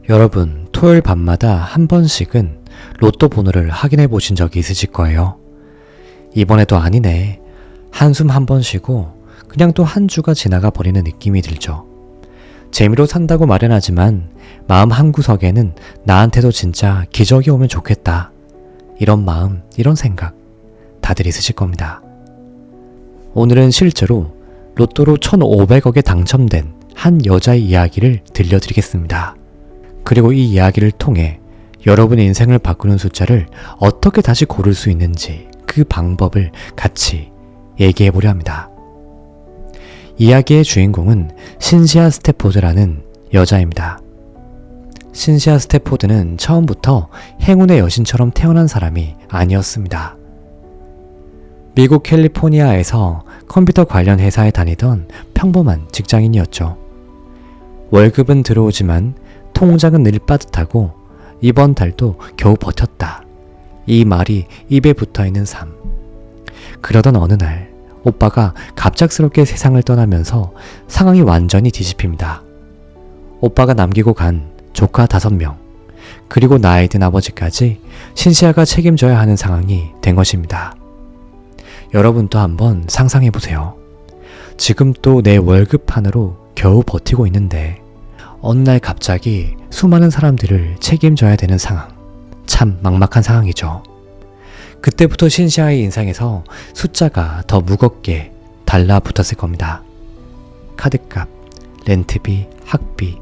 여러분, 토요일 밤마다 한 번씩은 로또 번호를 확인해 보신 적이 있으실 거예요. 이번에도 아니네. 한숨 한 번 쉬고 그냥 또 한 주가 지나가 버리는 느낌이 들죠. 재미로 산다고 마련하지만 마음 한구석에는 나한테도 진짜 기적이 오면 좋겠다. 이런 마음, 이런 생각 다들 있으실 겁니다. 오늘은 실제로 로또로 1,500억에 당첨된 한 여자의 이야기를 들려드리겠습니다. 그리고 이 이야기를 통해 여러분의 인생을 바꾸는 숫자를 어떻게 다시 고를 수 있는지 그 방법을 같이 얘기해보려 합니다. 이야기의 주인공은 신시아 스태포드라는 여자입니다. 신시아 스태포드는 처음부터 행운의 여신처럼 태어난 사람이 아니었습니다. 미국 캘리포니아에서 컴퓨터 관련 회사에 다니던 평범한 직장인이었죠. 월급은 들어오지만 통장은 늘 빠듯하고 이번 달도 겨우 버텼다. 이 말이 입에 붙어있는 삶. 그러던 어느 날 오빠가 갑작스럽게 세상을 떠나면서 상황이 완전히 뒤집힙니다. 오빠가 남기고 간 조카 5명, 그리고 나이 든 아버지까지 신시아가 책임져야 하는 상황이 된 것입니다. 여러분도 한번 상상해보세요. 지금 또 내 월급판으로 겨우 버티고 있는데 어느 날 갑자기 수많은 사람들을 책임져야 되는 상황. 참 막막한 상황이죠. 그때부터 신시아의 인상에서 숫자가 더 무겁게 달라붙었을 겁니다. 카드값, 렌트비, 학비,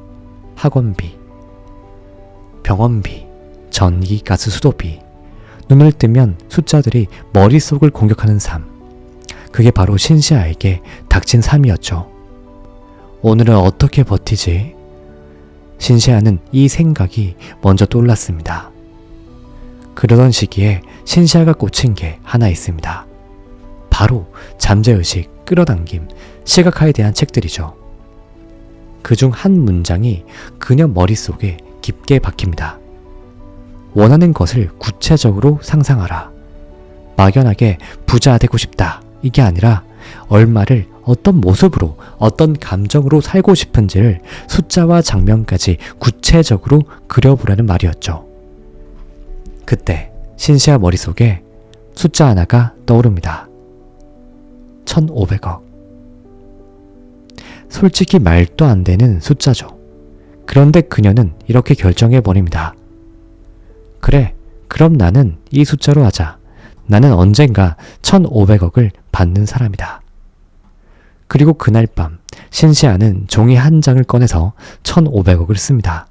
학원비, 병원비, 전기, 가스, 수도비. 눈을 뜨면 숫자들이 머릿속을 공격하는 삶. 그게 바로 신시아에게 닥친 삶이었죠. 오늘은 어떻게 버티지? 신시아는 이 생각이 먼저 떠올랐습니다. 그러던 시기에 신시아가 꽂힌 게 하나 있습니다. 바로 잠재의식, 끌어당김, 시각화에 대한 책들이죠. 그중 한 문장이 그녀 머릿속에 깊게 박힙니다. 원하는 것을 구체적으로 상상하라. 막연하게 부자 되고 싶다. 이게 아니라 얼마를 어떤 모습으로 어떤 감정으로 살고 싶은지를 숫자와 장면까지 구체적으로 그려보라는 말이었죠. 그때 신시아 머릿속에 숫자 하나가 떠오릅니다. 1,500억. 솔직히 말도 안 되는 숫자죠. 그런데 그녀는 이렇게 결정해버립니다. 그래, 그럼 나는 이 숫자로 하자. 나는 언젠가 1,500억을 받는 사람이다. 그리고 그날 밤 신시아는 종이 한 장을 꺼내서 1,500억을 씁니다.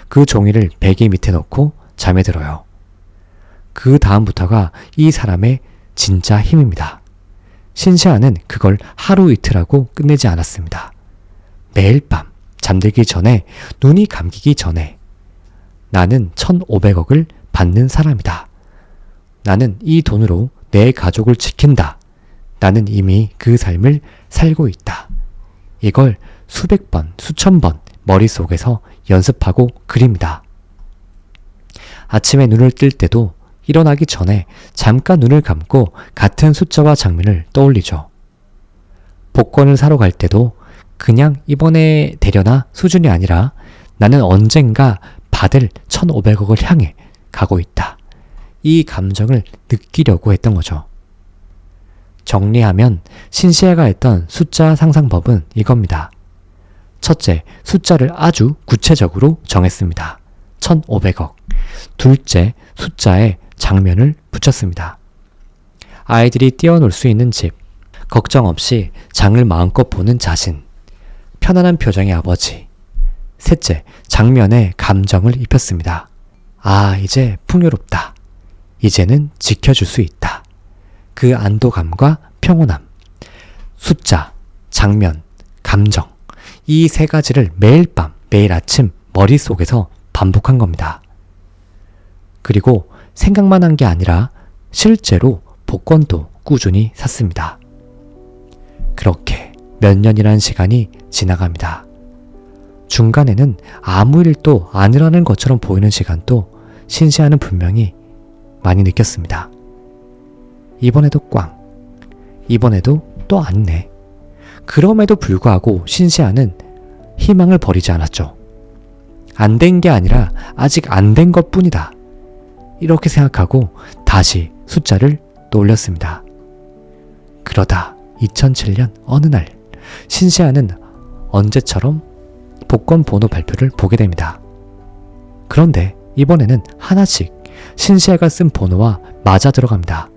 그 종이를 베개 밑에 넣고 잠에 들어요. 그 다음부터가 이 사람의 진짜 힘입니다. 신시아는 그걸 하루 이틀하고 끝내지 않았습니다. 매일 밤 잠들기 전에, 눈이 감기기 전에 나는 1,500억을 받는 사람이다. 나는 이 돈으로 내 가족을 지킨다. 나는 이미 그 삶을 살고 있다. 이걸 수백 번, 수천 번 머릿속에서 연습하고 그립니다. 아침에 눈을 뜰 때도 일어나기 전에 잠깐 눈을 감고 같은 숫자와 장면을 떠올리죠. 복권을 사러 갈 때도 그냥 이번에 되려나 수준이 아니라 나는 언젠가 받을 1,500억을 향해 가고 있다. 이 감정을 느끼려고 했던 거죠. 정리하면 신시아가 했던 숫자 상상법은 이겁니다. 첫째, 숫자를 아주 구체적으로 정했습니다. 1,500억. 둘째, 숫자에 장면을 붙였습니다. 아이들이 뛰어놀 수 있는 집, 걱정 없이 장을 마음껏 보는 자신, 편안한 표정의 아버지. 셋째, 장면에 감정을 입혔습니다. 아, 이제 풍요롭다. 이제는 지켜줄 수 있다. 그 안도감과 평온함. 숫자, 장면, 감정. 이 세 가지를 매일 밤, 매일 아침 머릿속에서 반복한 겁니다. 그리고 생각만 한 게 아니라 실제로 복권도 꾸준히 샀습니다. 그렇게 몇 년이라는 시간이 지나갑니다. 중간에는 아무 일도 아니라는 것처럼 보이는 시간도 신시아는 분명히 많이 느꼈습니다. 이번에도 꽝. 이번에도 또 아니네. 그럼에도 불구하고 신시아는 희망을 버리지 않았죠. 안 된 게 아니라 아직 안 된 것 뿐이다. 이렇게 생각하고 다시 숫자를 떠올렸습니다. 그러다 2007년 어느 날 신시아는 언제처럼 복권 번호 발표를 보게 됩니다. 그런데 이번에는 하나씩 신시아가 쓴 번호와 맞아 들어갑니다.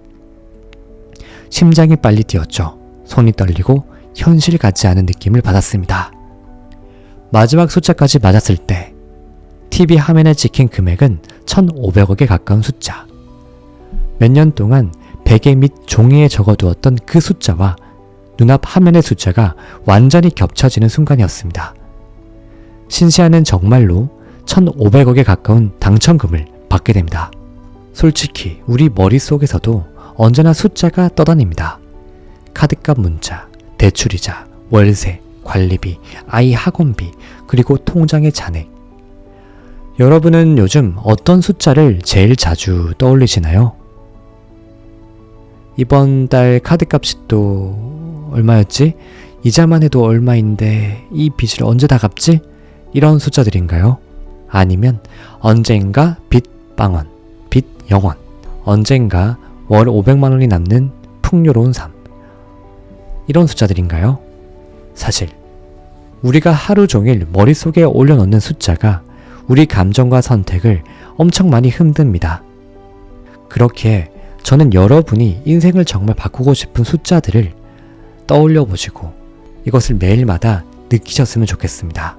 심장이 빨리 뛰었죠. 손이 떨리고 현실 같지 않은 느낌을 받았습니다. 마지막 숫자까지 맞았을 때 TV 화면에 찍힌 금액은 1,500억에 가까운 숫자. 몇 년 동안 베개 및 종이에 적어두었던 그 숫자와 눈앞 화면의 숫자가 완전히 겹쳐지는 순간이었습니다. 신시아는 정말로 1,500억에 가까운 당첨금을 받게 됩니다. 솔직히 우리 머릿속에서도 언제나 숫자가 떠다닙니다. 카드값 문자, 대출이자, 월세, 관리비, 아이 학원비, 그리고 통장의 잔액. 여러분은 요즘 어떤 숫자를 제일 자주 떠올리시나요? 이번 달 카드값이 또 얼마였지? 이자만 해도 얼마인데 이 빚을 언제 다 갚지? 이런 숫자들인가요? 아니면 언젠가 빚 빵원, 빚 영원, 언젠가 월 500만 원이 남는 풍요로운 삶. 이런 숫자들인가요? 사실 우리가 하루 종일 머릿속에 올려놓는 숫자가 우리 감정과 선택을 엄청 많이 흔듭니다. 그렇기에 저는 여러분이 인생을 정말 바꾸고 싶은 숫자들을 떠올려 보시고 이것을 매일마다 느끼셨으면 좋겠습니다.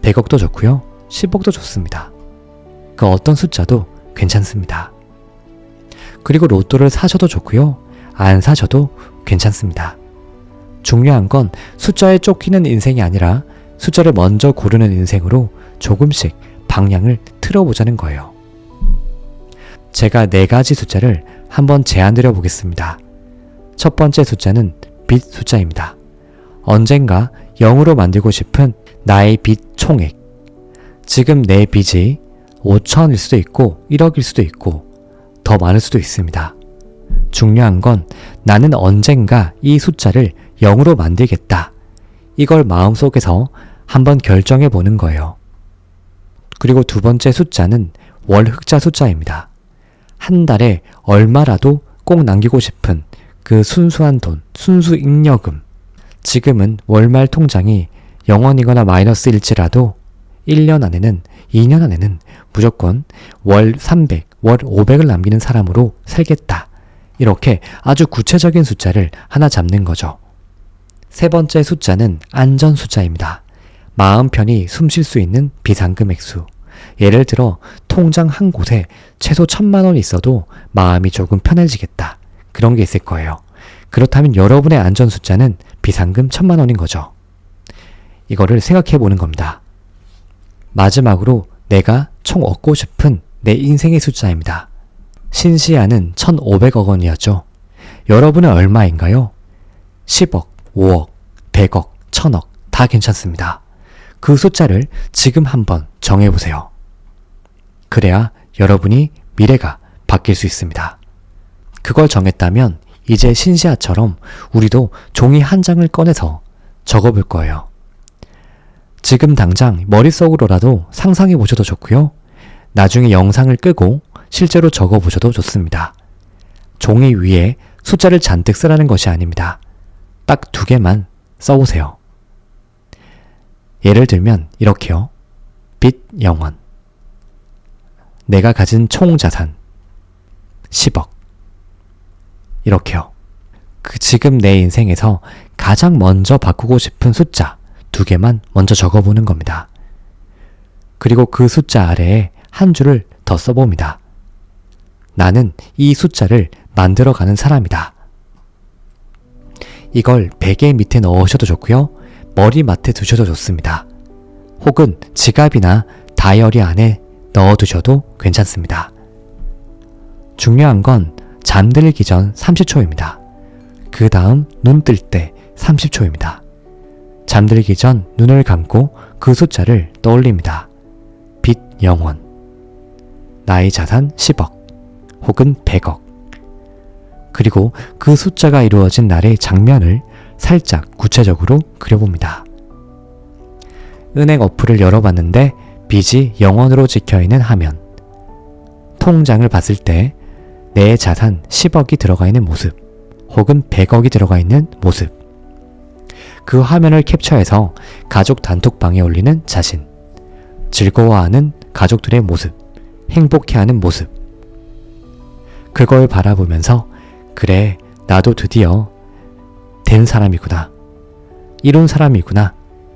100억도 좋고요. 10억도 좋습니다. 그 어떤 숫자도 괜찮습니다. 그리고 로또를 사셔도 좋고요. 안 사셔도 괜찮습니다. 중요한 건 숫자에 쫓기는 인생이 아니라 숫자를 먼저 고르는 인생으로 조금씩 방향을 틀어보자는 거예요. 제가 4가지 숫자를 한번 제안드려 보겠습니다. 첫 번째 숫자는 빚 숫자입니다. 언젠가 0으로 만들고 싶은 나의 빚 총액. 지금 내 빚이 5천일 수도 있고 1억일 수도 있고 더 많을 수도 있습니다. 중요한 건 나는 언젠가 이 숫자를 0으로 만들겠다. 이걸 마음속에서 한번 결정해 보는 거예요. 그리고 두 번째 숫자는 월 흑자 숫자입니다. 한 달에 얼마라도 꼭 남기고 싶은 그 순수한 돈, 순수 잉여금. 지금은 월말 통장이 0원이거나 마이너스일지라도 1년 안에는, 2년 안에는 무조건 월 300, 월 500을 남기는 사람으로 살겠다. 이렇게 아주 구체적인 숫자를 하나 잡는 거죠. 세 번째 숫자는 안전 숫자입니다. 마음 편히 숨 쉴 수 있는 비상금 액수. 예를 들어 통장 한 곳에 최소 1,000만 원 있어도 마음이 조금 편해지겠다. 그런 게 있을 거예요. 그렇다면 여러분의 안전 숫자는 비상금 1,000만 원인 거죠. 이거를 생각해 보는 겁니다. 마지막으로 내가 총 얻고 싶은 내 인생의 숫자입니다. 신시아는 1,500억 원이었죠. 여러분은 얼마인가요? 10억, 5억, 100억, 1,000억 다 괜찮습니다. 그 숫자를 지금 한번 정해보세요. 그래야 여러분이 미래가 바뀔 수 있습니다. 그걸 정했다면 이제 신시아처럼 우리도 종이 한 장을 꺼내서 적어볼 거예요. 지금 당장 머릿속으로라도 상상해 보셔도 좋고요. 나중에 영상을 끄고 실제로 적어보셔도 좋습니다. 종이 위에 숫자를 잔뜩 쓰라는 것이 아닙니다. 딱 2개만 써보세요. 예를 들면 이렇게요. 빚 영원. 내가 가진 총 자산 10억. 이렇게요. 지금 내 인생에서 가장 먼저 바꾸고 싶은 숫자 2개만 먼저 적어보는 겁니다. 그리고 그 숫자 아래에 한 줄을 더 써봅니다. 나는 이 숫자를 만들어가는 사람이다. 이걸 베개 밑에 넣으셔도 좋고요. 머리맡에 두셔도 좋습니다. 혹은 지갑이나 다이어리 안에 넣어두셔도 괜찮습니다. 중요한 건 잠들기 전 30초입니다. 그 다음 눈 뜰 때 30초입니다. 잠들기 전 눈을 감고 그 숫자를 떠올립니다. 빚 영원. 나의 자산 10억 혹은 100억. 그리고 그 숫자가 이루어진 날의 장면을 살짝 구체적으로 그려봅니다. 은행 어플을 열어봤는데 빚이 0원으로 찍혀있는 화면. 통장을 봤을 때 내 자산 10억이 들어가 있는 모습, 혹은 100억이 들어가 있는 모습. 그 화면을 캡처해서 가족 단톡방에 올리는 자신. 즐거워하는 가족들의 모습, 행복해하는 모습. 그걸 바라보면서 그래, 나도 드디어 된 사람이구나. 이룬 사람이구나.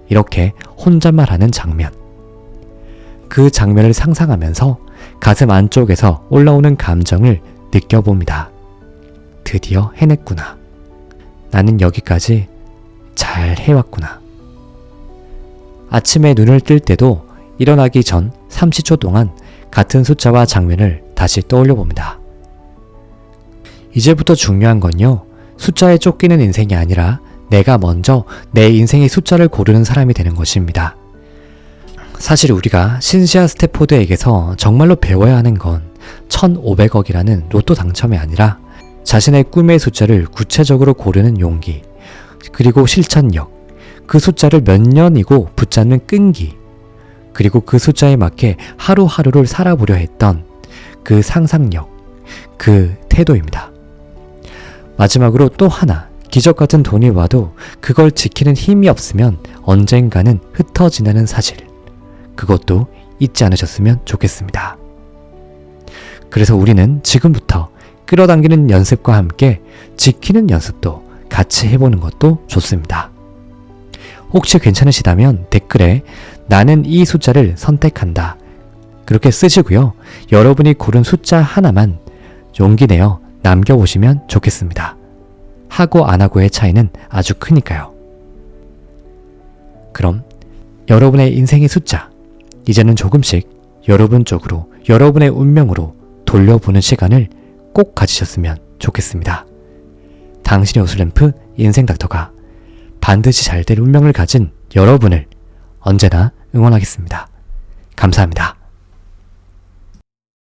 이렇게 혼잣말 하는 장면. 그 장면을 상상하면서 가슴 안쪽에서 올라오는 감정을 느껴봅니다. 드디어 해냈구나. 나는 여기까지 잘 해왔구나. 아침에 눈을 뜰 때도 일어나기 전 30초 동안 같은 숫자와 장면을 다시 떠올려 봅니다. 이제부터 중요한 건요, 숫자에 쫓기는 인생이 아니라 내가 먼저 내 인생의 숫자를 고르는 사람이 되는 것입니다. 사실 우리가 신시아 스태포드에게서 정말로 배워야 하는 건 1,500억이라는 로또 당첨이 아니라 자신의 꿈의 숫자를 구체적으로 고르는 용기, 그리고 실천력, 그 숫자를 몇 년이고 붙잡는 끈기, 그리고 그 숫자에 맞게 하루하루를 살아보려 했던 그 상상력, 그 태도입니다. 마지막으로 또 하나, 기적 같은 돈이 와도 그걸 지키는 힘이 없으면 언젠가는 흩어지는 사실. 그것도 잊지 않으셨으면 좋겠습니다. 그래서 우리는 지금부터 끌어당기는 연습과 함께 지키는 연습도 같이 해보는 것도 좋습니다. 혹시 괜찮으시다면 댓글에 나는 이 숫자를 선택한다. 그렇게 쓰시고요. 여러분이 고른 숫자 하나만 용기 내어 남겨보시면 좋겠습니다. 하고 안 하고의 차이는 아주 크니까요. 그럼 여러분의 인생의 숫자, 이제는 조금씩 여러분 쪽으로, 여러분의 운명으로 돌려보는 시간을 꼭 가지셨으면 좋겠습니다. 당신의 오슬램프 인생닥터가 반드시 잘 될 운명을 가진 여러분을 언제나 응원하겠습니다. 감사합니다.